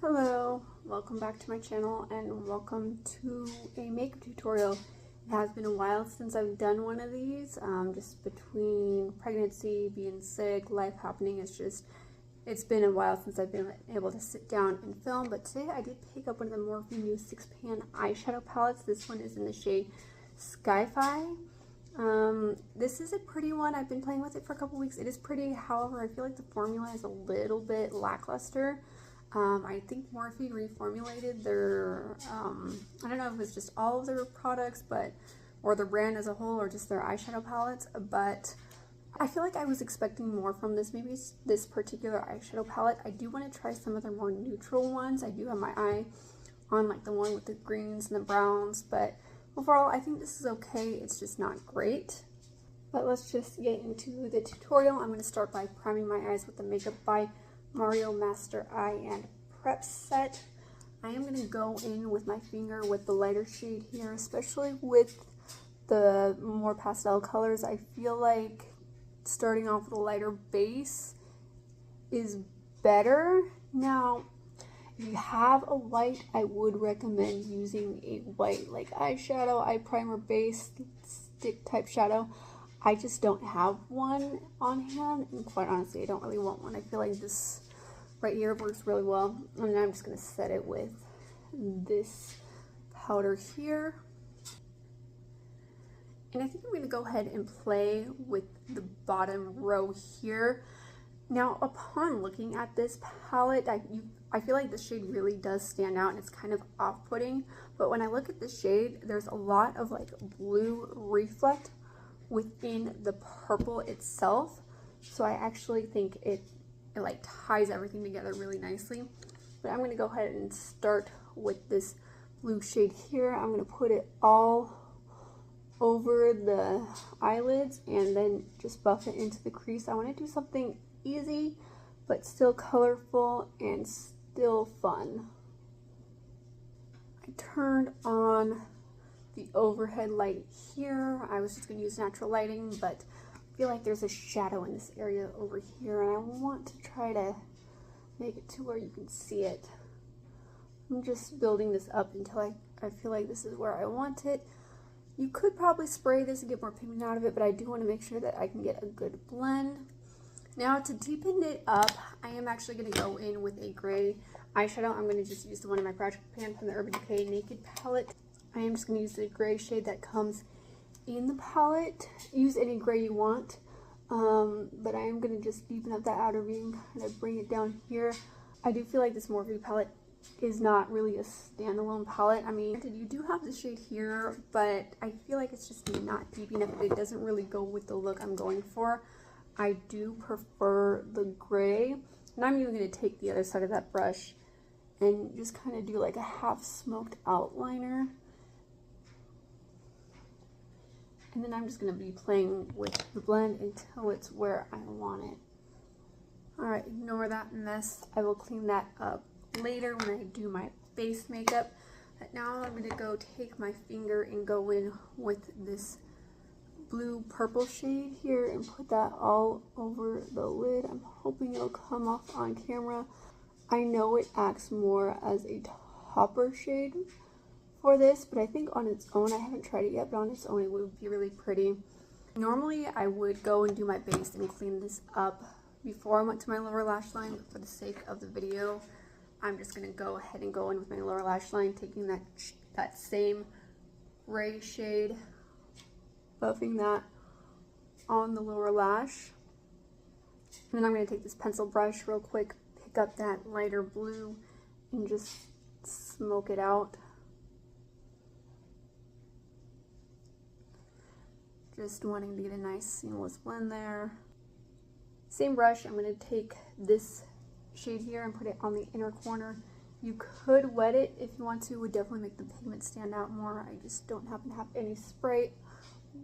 Hello, welcome back to my channel and welcome to a makeup tutorial. It has been a while since I've done one of these, just between pregnancy, being sick, life happening. It's been a while since I've been able to sit down and film, but today I did pick up one of the Morphe new 6-pan eyeshadow palettes. This one is in the shade Sky-Fi. This is a pretty one. I've been playing with it for a couple weeks. It is pretty, however, I feel like the formula is a little bit lackluster. I think Morphe reformulated their, I don't know if it was just all of their products, or their brand as a whole, or just their eyeshadow palettes, but I feel like I was expecting more from this, maybe this particular eyeshadow palette. I do want to try some of their more neutral ones. I do have my eye on like the one with the greens and the browns, but overall I think this is okay. It's just not great. But let's just get into the tutorial. I'm going to start by priming my eyes with the Makeup by Mario Master Eye and Prep Set. I am going to go in with my finger with the lighter shade here, especially with the more pastel colors. I feel like starting off with a lighter base is better. Now, if you have a white, I would recommend using a white like eyeshadow, eye primer base, stick type shadow. I just don't have one on hand, and quite honestly, I don't really want one. I feel like this right here works really well, and then I'm just going to set it with this powder here. And I think I'm going to go ahead and play with the bottom row here. Now, upon looking at this palette, I feel like this shade really does stand out, and it's kind of off-putting. But when I look at the shade, there's a lot of like blue reflect within the purple itself. So I actually think it like ties everything together really nicely. But I'm going to go ahead and start with this blue shade here. I'm going to put it all over the eyelids and then just buff it into the crease. I want to do something easy but still colorful and still fun. I turned on the overhead light here. I was just going to use natural lighting, but I feel like there's a shadow in this area over here, and I want to try to make it to where you can see it. I'm just building this up until I feel like this is where I want it. You could probably spray this and get more pigment out of it, but I do want to make sure that I can get a good blend. Now, to deepen it up, I am actually going to go in with a gray eyeshadow. I'm going to just use the one in my project pan from the Urban Decay Naked palette. I am just going to use the gray shade that comes in the palette. Use any gray you want, but I am going to just deepen up that outer V and kind of bring it down here. I do feel like this Morphe palette is not really a standalone palette. I mean, you do have the shade here, but I feel like it's just not deep enough. It doesn't really go with the look I'm going for. I do prefer the gray, and I'm even going to take the other side of that brush and just kind of do like a half smoked outliner. And then I'm just going to be playing with the blend until it's where I want it. Alright, ignore that mess. I will clean that up later when I do my base makeup. But now I'm going to go take my finger and go in with this blue purple shade here and put that all over the lid. I'm hoping it'll come off on camera. I know it acts more as a topper shade for this, but I think on its own, I haven't tried it yet, but on its own it would be really pretty. Normally I would go and do my base and clean this up before I went to my lower lash line, but for the sake of the video, I'm just going to go ahead and go in with my lower lash line, taking that same gray shade, buffing that on the lower lash. And then I'm going to take this pencil brush real quick, pick up that lighter blue, and just smoke it out. Just wanting to get a nice seamless blend there. Same brush, I'm going to take this shade here and put it on the inner corner. You could wet it if you want to. It would definitely make the pigment stand out more. I just don't happen to have any spray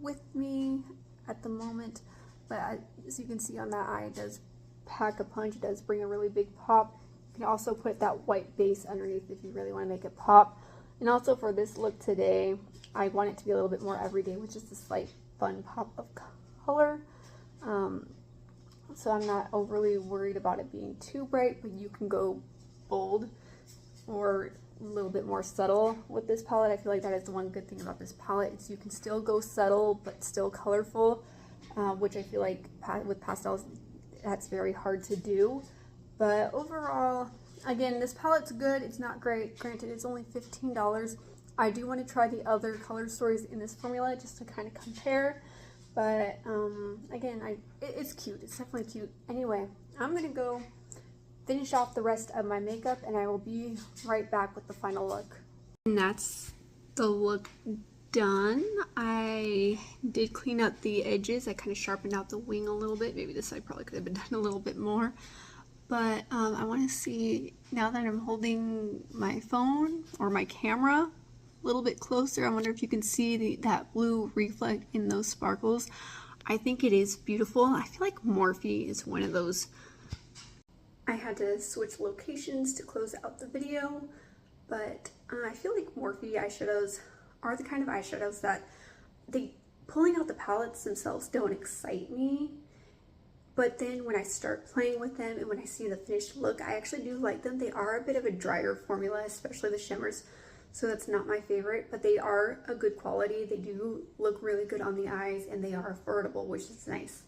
with me at the moment. But as you can see on that eye, it does pack a punch. It does bring a really big pop. You can also put that white base underneath if you really want to make it pop. And also for this look today, I want it to be a little bit more everyday with just a slight fun pop of color. So I'm not overly worried about it being too bright, but you can go bold or a little bit more subtle with this palette. I feel like that is the one good thing about this palette, is you can still go subtle but still colorful, which I feel like with pastels that's very hard to do. But overall, again, this palette's good. It's not great. Granted, it's only $15. I do want to try the other color stories in this formula just to kind of compare. But again, it's cute. It's definitely cute. Anyway, I'm going to go finish off the rest of my makeup and I will be right back with the final look. And that's the look done. I did clean up the edges. I kind of sharpened out the wing a little bit. Maybe this side probably could have been done a little bit more. But I want to see, now that I'm holding my phone or my camera a little bit closer, I wonder if you can see that blue reflect in those sparkles. I think it is beautiful. I feel like Morphe is one of those. I had to switch locations to close out the video, but I feel like Morphe eyeshadows are the kind of eyeshadows that pulling out the palettes themselves don't excite me. But then when I start playing with them and when I see the finished look, I actually do like them. They are a bit of a drier formula, especially the shimmers. So that's not my favorite, but they are a good quality. They do look really good on the eyes and they are affordable, which is nice.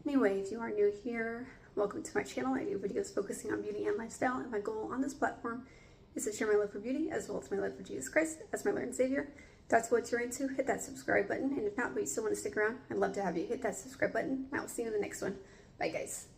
Anyway, if you are new here, welcome to my channel. I do videos focusing on beauty and lifestyle, and my goal on this platform is to share my love for beauty as well as my love for Jesus Christ as my Lord and Savior. If that's what you're into, hit that subscribe button. And if not, but you still want to stick around, I'd love to have you hit that subscribe button. I will see you in the next one. Bye, guys.